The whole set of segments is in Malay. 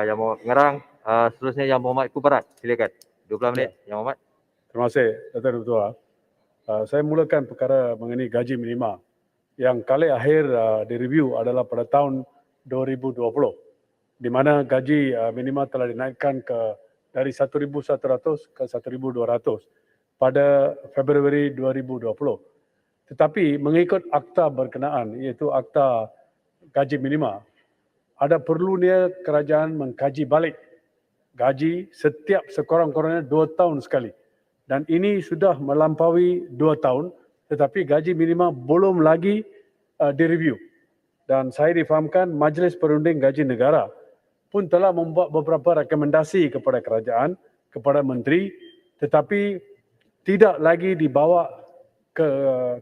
Yang Muhammad Pengarang. Seterusnya Yang Muhammad Kubarat. Silakan. 20 minit, Yang Muhammad. Terima kasih, Datuk Ketua. Saya mulakan perkara mengenai gaji minima. Yang kali akhir direview adalah pada tahun 2020, di mana gaji minima telah dinaikkan dari 1.100 ke 1.200 pada Februari 2020. Tetapi mengikut akta berkenaan, iaitu akta gaji minima, ada perlunya kerajaan mengkaji balik gaji setiap sekurang-kurangnya 2 tahun sekali. Dan ini sudah melampaui 2 tahun, tetapi gaji minima belum lagi direview. Dan saya difahamkan Majlis Perunding Gaji Negara pun telah membuat beberapa rekomendasi kepada kerajaan, kepada menteri, tetapi tidak lagi dibawa ke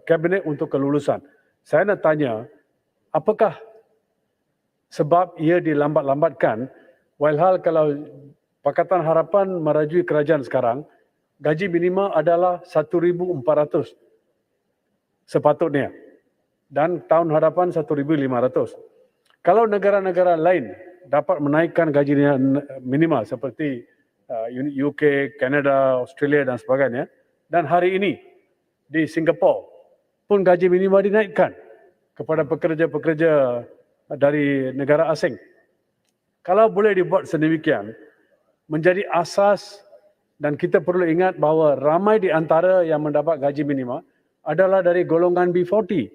kabinet untuk kelulusan. Saya nak tanya, apakah sebab ia dilambat-lambatkan, walhal kalau Pakatan Harapan merajui kerajaan sekarang, gaji minima adalah 1.400 sepatutnya. Dan tahun hadapan 1.500. Kalau negara-negara lain dapat menaikkan gaji minima seperti UK, Kanada, Australia dan sebagainya, dan hari ini di Singapura pun gaji minima dinaikkan kepada pekerja-pekerja dari negara asing. Kalau boleh dibuat sedemikian, menjadi asas, dan kita perlu ingat bahawa ramai di antara yang mendapat gaji minima adalah dari golongan B40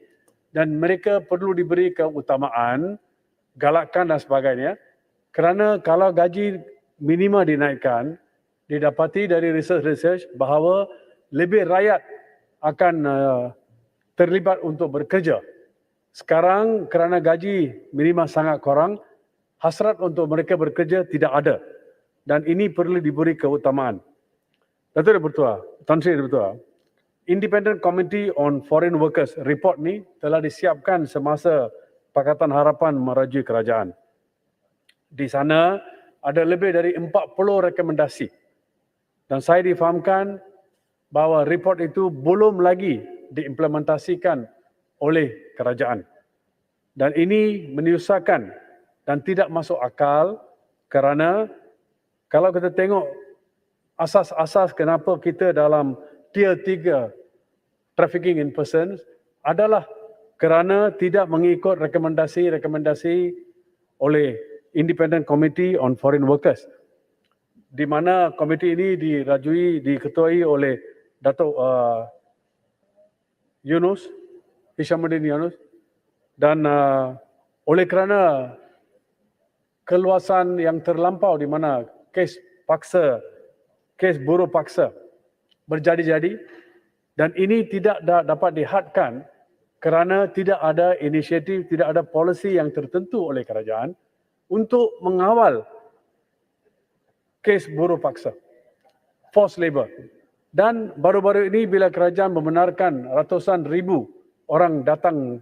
dan mereka perlu diberi keutamaan, galakkan dan sebagainya, kerana kalau gaji minima dinaikkan, didapati dari research bahawa lebih rakyat akan terlibat untuk bekerja. Sekarang kerana gaji minima sangat kurang, hasrat untuk mereka bekerja tidak ada. Dan ini perlu diberi keutamaan. Datuk Ketua, Tan Sri Ketua, Independent Committee on Foreign Workers report ni telah disiapkan semasa Pakatan Harapan merajui kerajaan. Di sana ada lebih dari 40 rekomendasi. Dan saya difahamkan bahawa report itu belum lagi diimplementasikan oleh kerajaan. Dan ini menyusahkan dan tidak masuk akal kerana kalau kita tengok asas-asas kenapa kita dalam tier 3 trafficking in persons adalah kerana tidak mengikut rekomendasi-rekomendasi oleh Independent Committee on Foreign Workers, di mana komiti ini diketuai oleh Datuk Hishamuddin Yunus, dan oleh kerana keluasan yang terlampau di mana kes buruh paksa berjadi-jadi, dan ini tidak dapat dihadkan kerana tidak ada inisiatif, tidak ada polisi yang tertentu oleh kerajaan untuk mengawal kes buruh paksa, forced labor. Dan baru-baru ini bila kerajaan membenarkan ratusan ribu orang datang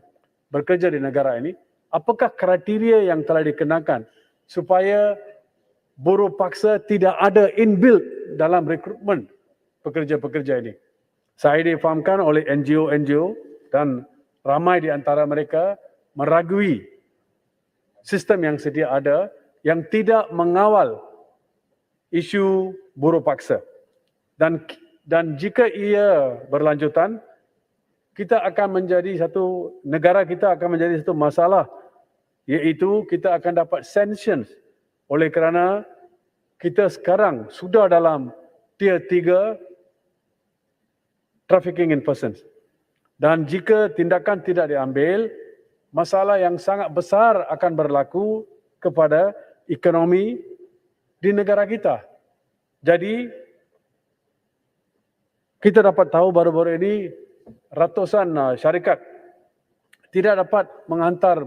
bekerja di negara ini, apakah kriteria yang telah dikenakan supaya buruh paksa tidak ada inbuilt dalam rekrutmen pekerja-pekerja ini? Saya difahamkan oleh NGO-NGO dan ramai di antara mereka meragui sistem yang sedia ada yang tidak mengawal isu buruh paksa. Dan jika ia berlanjutan, negara kita akan menjadi satu masalah, iaitu kita akan dapat sanctions oleh kerana kita sekarang sudah dalam tier 3 trafficking in persons. Dan jika tindakan tidak diambil, masalah yang sangat besar akan berlaku kepada ekonomi di negara kita. Jadi, kita dapat tahu baru-baru ini ratusan syarikat tidak dapat menghantar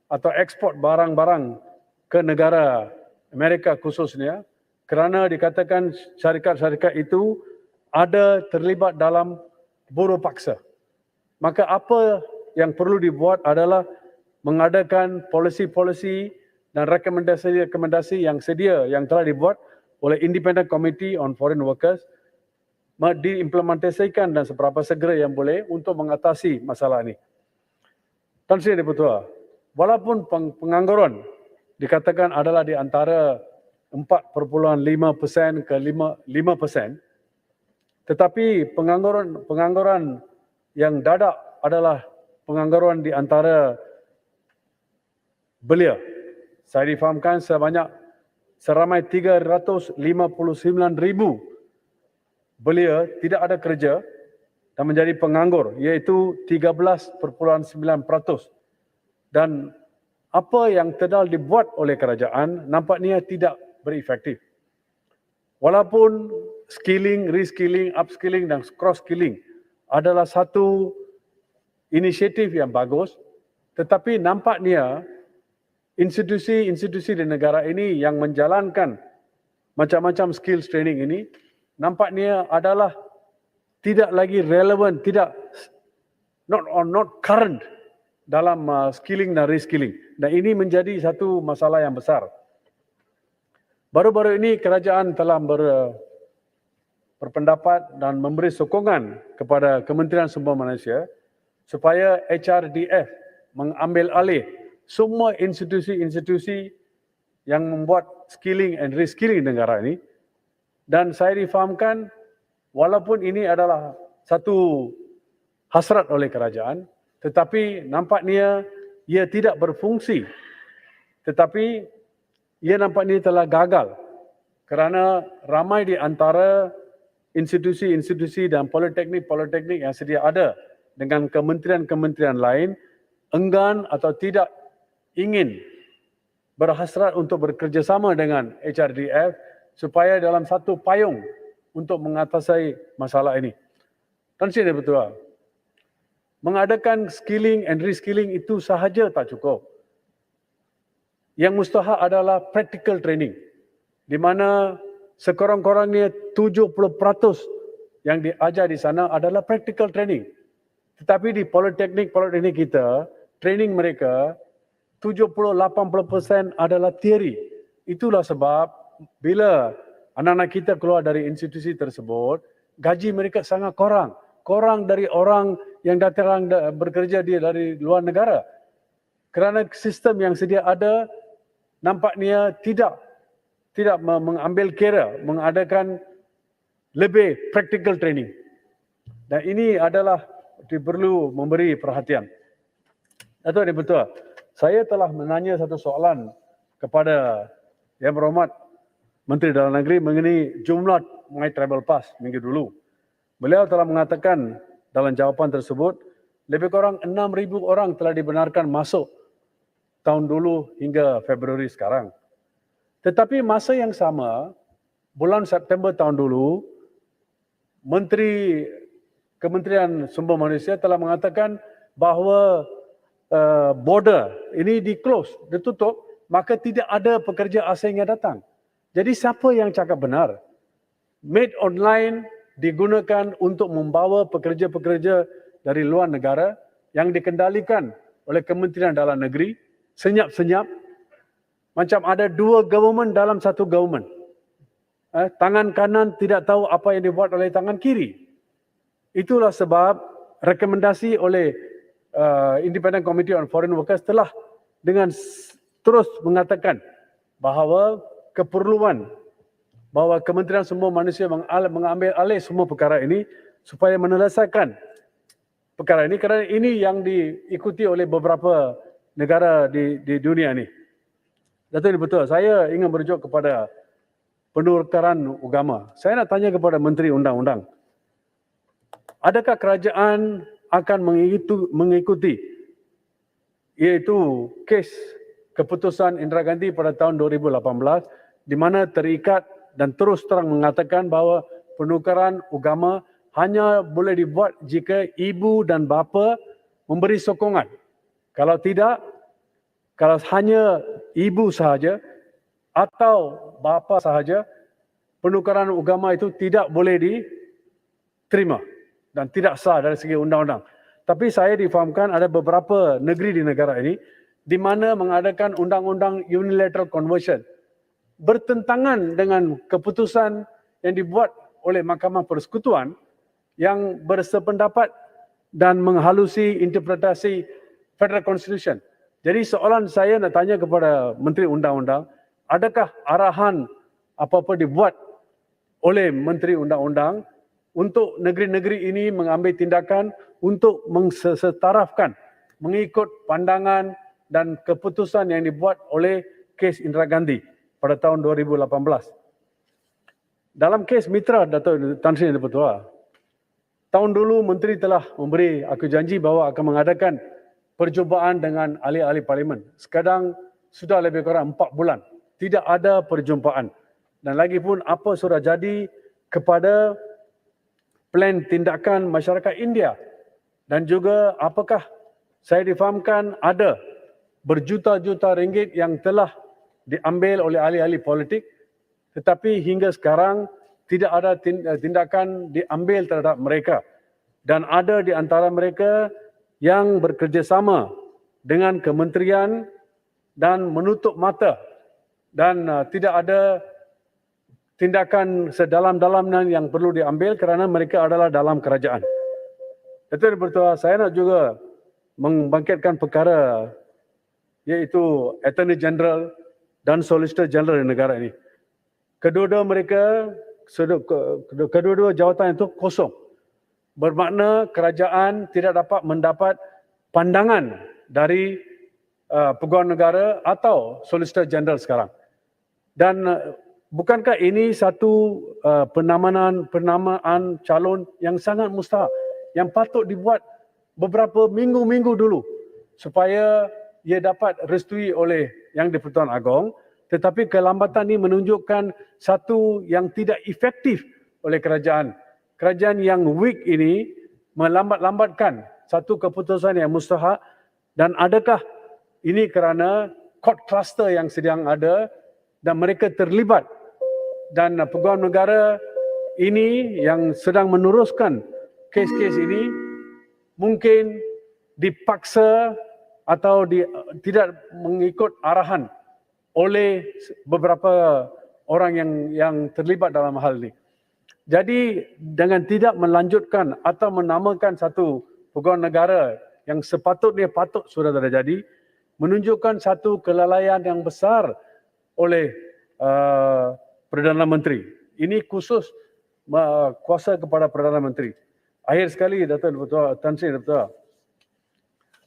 atau ekspor barang-barang ke negara Amerika khususnya kerana dikatakan syarikat-syarikat itu ada terlibat dalam buruh paksa. Maka apa yang perlu dibuat adalah mengadakan polisi-polisi dan rekomendasi-rekomendasi yang sedia yang telah dibuat oleh Independent Committee on Foreign Workers diimplementasikan dan seberapa segera yang boleh untuk mengatasi masalah ini. Tan Sri Ketua, walaupun pengangguran dikatakan adalah di antara 4.5% ke 5%, tetapi pengangguran yang dadak adalah pengangguran di antara belia. Saya difahamkan seramai 359,000 belia tidak ada kerja dan menjadi penganggur, iaitu 13.9%. Dan apa yang telah dibuat oleh kerajaan nampaknya tidak berefektif. Walaupun skilling, reskilling, upskilling dan cross-skilling adalah satu inisiatif yang bagus, tetapi nampaknya institusi-institusi di negara ini yang menjalankan macam-macam skills training ini nampaknya adalah tidak lagi relevan, not current dalam skilling dan reskilling. Dan ini menjadi satu masalah yang besar. Baru-baru ini kerajaan telah berpendapat dan memberi sokongan kepada Kementerian Sumber Manusia supaya HRDF mengambil alih semua institusi-institusi yang membuat skilling and reskilling negara ini. Dan saya difahamkan walaupun ini adalah satu hasrat oleh kerajaan, tetapi nampaknya ia tidak berfungsi. Tetapi ia nampaknya telah gagal kerana ramai di antara institusi-institusi dan politeknik-politeknik yang sedia ada dengan kementerian-kementerian lain enggan atau tidak ingin berhasrat untuk bekerjasama dengan HRDF supaya dalam satu payung untuk mengatasi masalah ini. Tan Sri Betul, mengadakan skilling and reskilling itu sahaja tak cukup. Yang mustahak adalah practical training, di mana sekurang-kurangnya 70% yang diajar di sana adalah practical training. Tetapi di politeknik kita, training mereka 70-80% adalah teori. Itulah sebab bila anak-anak kita keluar dari institusi tersebut, gaji mereka sangat kurang. Kurang dari orang yang datang bekerja dari luar negara. Kerana sistem yang sedia ada nampaknya tidak mengambil kira, mengadakan lebih practical training. Dan ini adalah perlu memberi perhatian. Dato' Yang Betul, saya telah menanya satu soalan kepada Yang Berhormat Menteri Dalam Negeri mengenai jumlah My Travel Pass minggu dulu. Beliau telah mengatakan dalam jawapan tersebut, lebih kurang 6,000 orang telah dibenarkan masuk tahun dulu hingga Februari sekarang. Tetapi masa yang sama, bulan September tahun dulu, Kementerian Sumber Manusia telah mengatakan bahawa border ini di-close, ditutup, maka tidak ada pekerja asing yang datang. Jadi siapa yang cakap benar? Made online digunakan untuk membawa pekerja-pekerja dari luar negara yang dikendalikan oleh Kementerian Dalam Negeri, senyap-senyap, macam ada dua government dalam satu government. Tangan kanan tidak tahu apa yang dibuat oleh tangan kiri. Itulah sebab rekomendasi oleh Independent Committee on Foreign Workers telah dengan terus mengatakan bahawa keperluan bahawa Kementerian Sumber Manusia mengambil alih semua perkara ini supaya menyelesaikan perkara ini, kerana ini yang diikuti oleh beberapa negara di dunia ini. Dato' Yang Betul, saya ingin merujuk kepada penukaran agama. Saya nak tanya kepada Menteri Undang-Undang, adakah kerajaan akan mengikuti iaitu kes keputusan Indira Gandhi pada tahun 2018 di mana terikat dan terus terang mengatakan bahawa penukaran agama hanya boleh dibuat jika ibu dan bapa memberi sokongan. Kalau tidak, kalau hanya ibu sahaja atau bapa sahaja, penukaran agama itu tidak boleh diterima dan tidak sah dari segi undang-undang. Tapi saya difahamkan ada beberapa negeri di negara ini di mana mengadakan undang-undang unilateral conversion bertentangan dengan keputusan yang dibuat oleh Mahkamah Persekutuan yang bersependapat dan menghalusi interpretasi Federal Constitution. Jadi soalan saya nak tanya kepada Menteri Undang-Undang, adakah arahan apa-apa dibuat oleh Menteri Undang-Undang untuk negeri-negeri ini mengambil tindakan untuk mengsetarafkan, mengikut pandangan dan keputusan yang dibuat oleh kes Indira Gandhi pada tahun 2018. Dalam kes Mitra Datuk Tan Sri Pertua, tahun dulu Menteri telah memberi aku janji bahawa akan mengadakan perjumpaan dengan ahli-ahli parlimen. Sekarang sudah lebih kurang 4 bulan. Tidak ada perjumpaan. Dan lagi pun apa sudah jadi kepada plan tindakan masyarakat India. Dan juga apakah saya difahamkan ada berjuta-juta ringgit yang telah diambil oleh ahli-ahli politik, tetapi hingga sekarang tidak ada tindakan diambil terhadap mereka. Dan ada di antara mereka yang bekerjasama dengan kementerian dan menutup mata dan tidak ada tindakan sedalam-dalamnya yang perlu diambil kerana mereka adalah dalam kerajaan. Datuk Pertua, saya nak juga membangkitkan perkara iaitu Attorney General dan Solicitor General di negara ini. Kedua-dua mereka, kedua-dua jawatan itu kosong. Bermakna kerajaan tidak dapat mendapat pandangan dari Peguam Negara atau Solicitor General sekarang. Dan bukankah ini satu penamaan calon yang sangat mustahak, yang patut dibuat beberapa minggu-minggu dulu supaya ia dapat restui oleh Yang di-Pertuan Agong, tetapi kelambatan ini menunjukkan satu yang tidak efektif oleh kerajaan. Kerajaan yang weak ini melambat-lambatkan satu keputusan yang mustahak, dan adakah ini kerana court cluster yang sedang ada dan mereka terlibat, dan Peguam Negara ini yang sedang meneruskan kes-kes ini mungkin dipaksa atau tidak mengikut arahan oleh beberapa orang yang terlibat dalam hal ini. Jadi dengan tidak melanjutkan atau menamakan satu Peguam Negara yang sepatutnya patut sudah terjadi, menunjukkan satu kelalaian yang besar oleh Perdana Menteri. Ini khusus kuasa kepada Perdana Menteri. Akhir sekali, Datuk Tan Sri Pertua,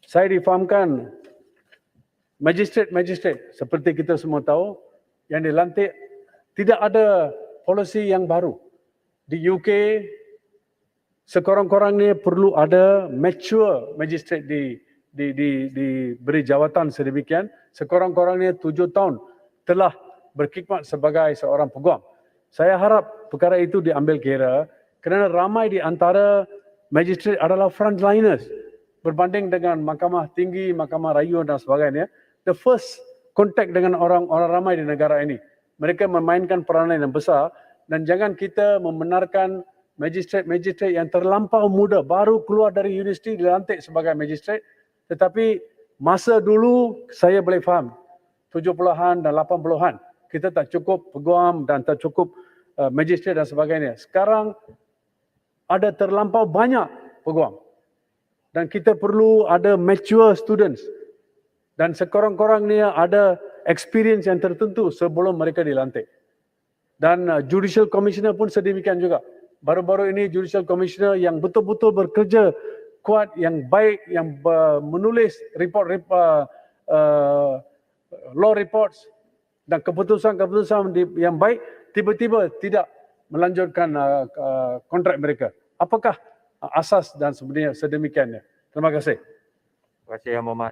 saya difahamkan magistrate seperti kita semua tahu yang dilantik tidak ada polisi yang baru. Di UK, sekurang-kurangnya perlu ada mature magistrate diberi jawatan sedemikian. Sekurang-kurangnya 7 tahun telah berkhidmat sebagai seorang peguam. Saya harap perkara itu diambil kira kerana ramai di antara magistrate adalah frontliners berbanding dengan mahkamah tinggi, mahkamah rayuan dan sebagainya. The first contact dengan orang ramai di negara ini. Mereka memainkan peranan yang besar. Dan jangan kita membenarkan magistrate yang terlampau muda, baru keluar dari universiti dilantik sebagai magistrate. Tetapi masa dulu saya boleh faham, 70-an dan 80-an, kita tak cukup peguam dan tak cukup magistrate dan sebagainya. Sekarang ada terlampau banyak peguam. Dan kita perlu ada mature students. Dan sekurang-kurangnya ada experience yang tertentu sebelum mereka dilantik. Dan Judicial Commissioner pun sedemikian juga. Baru-baru ini Judicial Commissioner yang betul-betul bekerja kuat, yang baik, yang menulis law reports dan keputusan-keputusan yang baik, tiba-tiba tidak melanjutkan kontrak mereka. Apakah asas dan sebenarnya sedemikiannya? Terima kasih. Terima kasih Yang Berhormat.